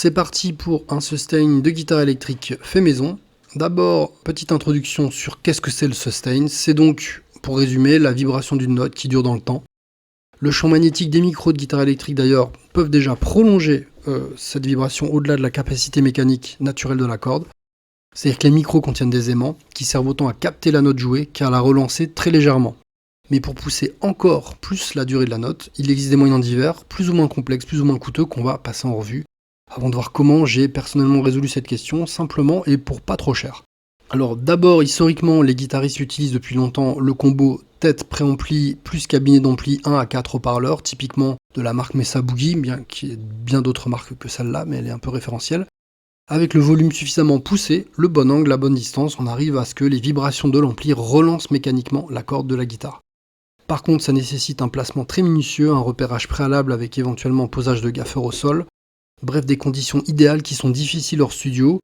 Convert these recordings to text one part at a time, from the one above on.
c'est parti pour un sustain de guitare électrique fait maison. D'abord, petite introduction sur qu'est-ce que c'est le sustain. C'est donc, pour résumer, la vibration d'une note qui dure dans le temps. Le champ magnétique des micros de guitare électrique d'ailleurs peuvent déjà prolonger cette vibration au-delà de la capacité mécanique naturelle de la corde. C'est-à-dire que les micros contiennent des aimants qui servent autant à capter la note jouée qu'à la relancer très légèrement. Mais pour pousser encore plus la durée de la note, il existe des moyens divers, plus ou moins complexes, plus ou moins coûteux, qu'on va passer en revue, avant de voir comment j'ai personnellement résolu cette question, simplement et pour pas trop cher. Alors d'abord, historiquement, les guitaristes utilisent depuis longtemps le combo tête préampli plus cabinet d'ampli 1 à 4 haut-parleurs, typiquement de la marque Mesa Boogie, bien qu'il y ait bien d'autres marques que celle-là, mais elle est un peu référentielle. Avec le volume suffisamment poussé, le bon angle, la bonne distance, on arrive à ce que les vibrations de l'ampli relancent mécaniquement la corde de la guitare. Par contre, ça nécessite un placement très minutieux, un repérage préalable avec éventuellement posage de gaffeur au sol, bref des conditions idéales qui sont difficiles hors studio.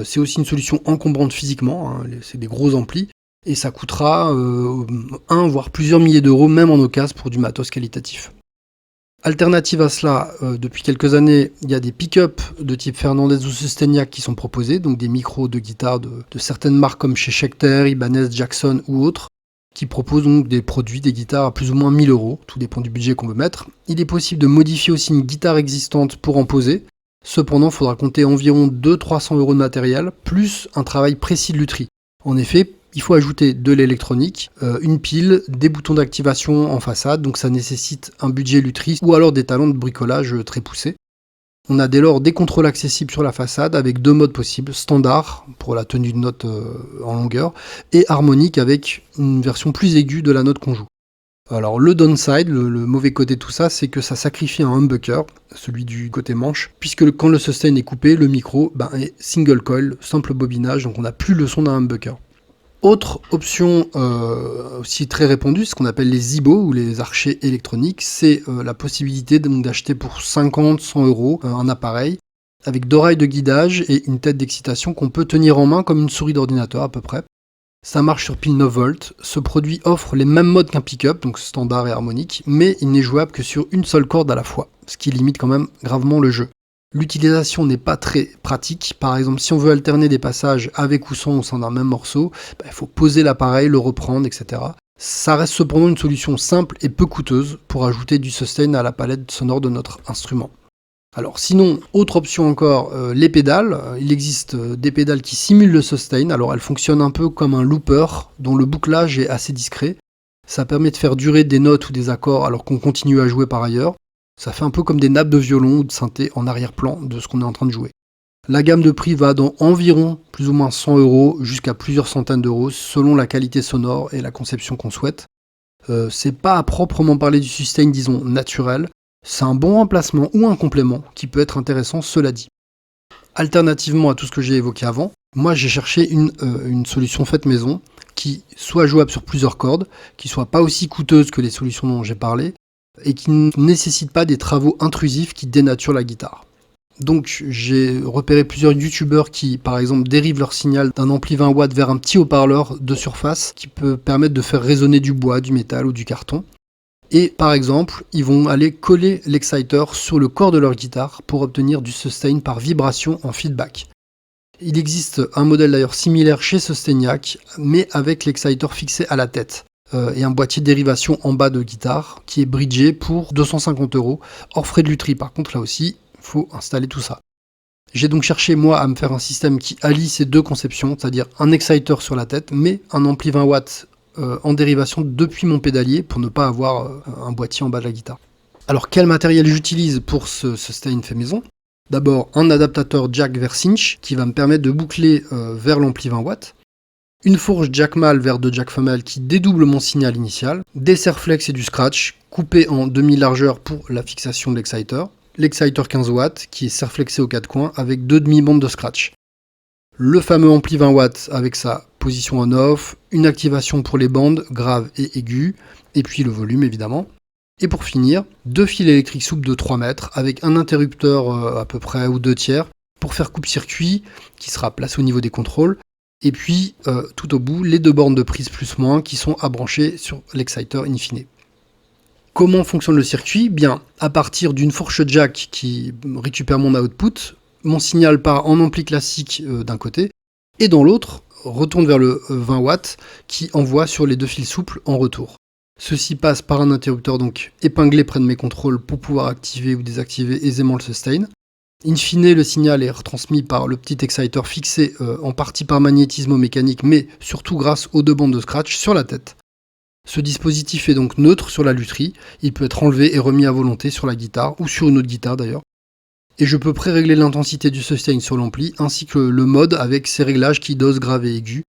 C'est aussi une solution encombrante physiquement, hein, c'est des gros amplis, et ça coûtera un voire plusieurs milliers d'euros, même en occasion pour du matos qualitatif. Alternative à cela, depuis quelques années, il y a des pick-up de type Fernandez ou Sustainiac qui sont proposés, donc des micros de guitare de certaines marques comme chez Schecter, Ibanez, Jackson ou autres, qui proposent donc des produits, des guitares à plus ou moins 1000 euros, tout dépend du budget qu'on veut mettre. Il est possible de modifier aussi une guitare existante pour en poser, cependant il faudra compter environ 200-300 euros de matériel, plus un travail précis de lutherie. En effet, il faut ajouter de l'électronique, une pile, des boutons d'activation en façade, donc ça nécessite un budget lutherie ou alors des talents de bricolage très poussés. On a dès lors des contrôles accessibles sur la façade avec deux modes possibles, standard pour la tenue de note en longueur et harmonique avec une version plus aiguë de la note qu'on joue. Alors le downside, le mauvais côté de tout ça, c'est que ça sacrifie un humbucker, celui du côté manche, puisque quand le sustain est coupé, le micro est single coil, simple bobinage, donc on n'a plus le son d'un humbucker. Autre option aussi très répandue, ce qu'on appelle les ZIBO ou les archets électroniques, c'est la possibilité d'acheter pour 50-100 euros un appareil avec d'oreilles de guidage et une tête d'excitation qu'on peut tenir en main comme une souris d'ordinateur à peu près. Ça marche sur pile 9 volts. Ce produit offre les mêmes modes qu'un pick-up, donc standard et harmonique, mais il n'est jouable que sur une seule corde à la fois, ce qui limite quand même gravement le jeu. L'utilisation n'est pas très pratique. Par exemple, si on veut alterner des passages avec ou sans au sein d'un même morceau, il faut poser l'appareil, le reprendre, etc. Ça reste cependant une solution simple et peu coûteuse pour ajouter du sustain à la palette sonore de notre instrument. Alors sinon, autre option encore, les pédales. Il existe des pédales qui simulent le sustain. Alors elles fonctionnent un peu comme un looper dont le bouclage est assez discret. Ça permet de faire durer des notes ou des accords alors qu'on continue à jouer par ailleurs. Ça fait un peu comme des nappes de violon ou de synthé en arrière-plan de ce qu'on est en train de jouer. La gamme de prix va dans environ plus ou moins 100 euros jusqu'à plusieurs centaines d'euros selon la qualité sonore et la conception qu'on souhaite. C'est pas à proprement parler du sustain, disons, naturel. C'est un bon remplacement ou un complément qui peut être intéressant, cela dit. Alternativement à tout ce que j'ai évoqué avant, moi j'ai cherché une solution faite maison qui soit jouable sur plusieurs cordes, qui soit pas aussi coûteuse que les solutions dont j'ai parlé, et qui ne nécessite pas des travaux intrusifs qui dénaturent la guitare. Donc j'ai repéré plusieurs youtubeurs qui par exemple dérivent leur signal d'un ampli 20 watts vers un petit haut-parleur de surface qui peut permettre de faire résonner du bois, du métal ou du carton. Et par exemple, ils vont aller coller l'exciter sur le corps de leur guitare pour obtenir du sustain par vibration en feedback. Il existe un modèle d'ailleurs similaire chez Sustainiac, mais avec l'exciter fixé à la tête. Et un boîtier de dérivation en bas de guitare qui est bridgé pour 250 euros, hors frais de lutherie. Par contre, là aussi, il faut installer tout ça. J'ai donc cherché, moi, à me faire un système qui allie ces deux conceptions, c'est-à-dire un exciter sur la tête, mais un ampli 20 watts en dérivation depuis mon pédalier pour ne pas avoir un boîtier en bas de la guitare. Alors, quel matériel j'utilise pour ce sustain fait maison ? D'abord, un adaptateur jack vers cinch qui va me permettre de boucler vers l'ampli 20 watts. Une fourche jack mâle vers deux jack femelles qui dédouble mon signal initial, des serre-flex et du scratch coupés en demi-largeur pour la fixation de l'exciter, l'exciter 15 watts qui est serre-flexé aux quatre coins avec deux demi-bandes de scratch. Le fameux ampli 20 watts avec sa position on-off, une activation pour les bandes graves et aiguës, et puis le volume évidemment. Et pour finir, deux fils électriques souples de 3 mètres avec un interrupteur à peu près ou 2/3 pour faire coupe-circuit qui sera placé au niveau des contrôles. Et puis, tout au bout, les deux bornes de prise plus-moins qui sont à brancher sur l'exciter in fine. Comment fonctionne le circuit ? Bien, à partir d'une fourche jack qui récupère mon output, mon signal part en ampli classique d'un côté, et dans l'autre, retourne vers le 20 watts qui envoie sur les deux fils souples en retour. Ceci passe par un interrupteur donc épinglé près de mes contrôles pour pouvoir activer ou désactiver aisément le sustain. In fine, le signal est retransmis par le petit exciter fixé en partie par magnétismo-mécanique, mais surtout grâce aux deux bandes de scratch sur la tête. Ce dispositif est donc neutre sur la lutherie, il peut être enlevé et remis à volonté sur la guitare, ou sur une autre guitare d'ailleurs. Et je peux pré-régler l'intensité du sustain sur l'ampli, ainsi que le mode avec ses réglages qui dosent grave et aigu.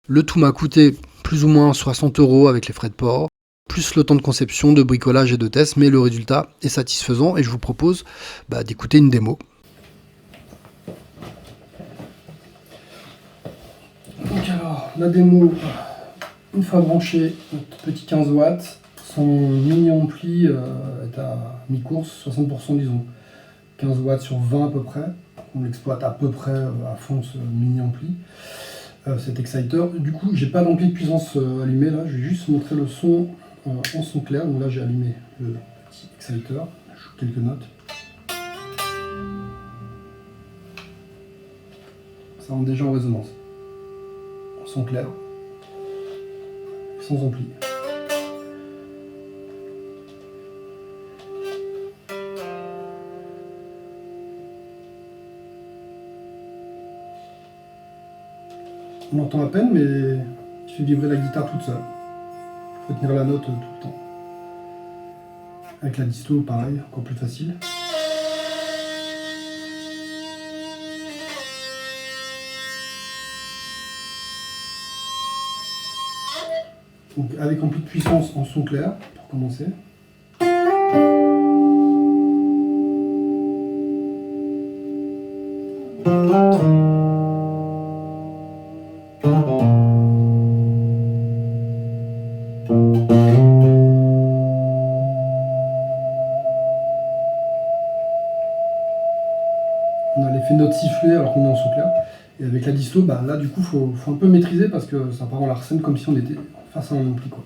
Le tout m'a coûté plus ou moins 60 € avec les frais de port, plus le temps de conception, de bricolage et de test, mais le résultat est satisfaisant et je vous propose d'écouter une démo. Donc alors, la démo, une fois branché, notre petit 15 watts, son mini ampli est à mi-course, 60% disons, 15 watts sur 20 à peu près, on l'exploite à peu près à fond ce mini ampli. Cet exciter. Du coup, j'ai pas d'ampli de puissance allumé là, je vais juste montrer le son en son clair. Donc là, j'ai allumé le petit exciter, je joue quelques notes. Ça rentre déjà en résonance. En son clair, sans ampli. On entend à peine, mais il fait vibrer la guitare toute seule. Il faut tenir la note tout le temps. Avec la disto, pareil, encore plus facile. Donc avec ampli de puissance en son clair, pour commencer. On a l'effet note sifflée alors qu'on est en son clair. Et avec la disto, là du coup faut un peu maîtriser parce que ça part en larcène comme si on était face à un ampli quoi.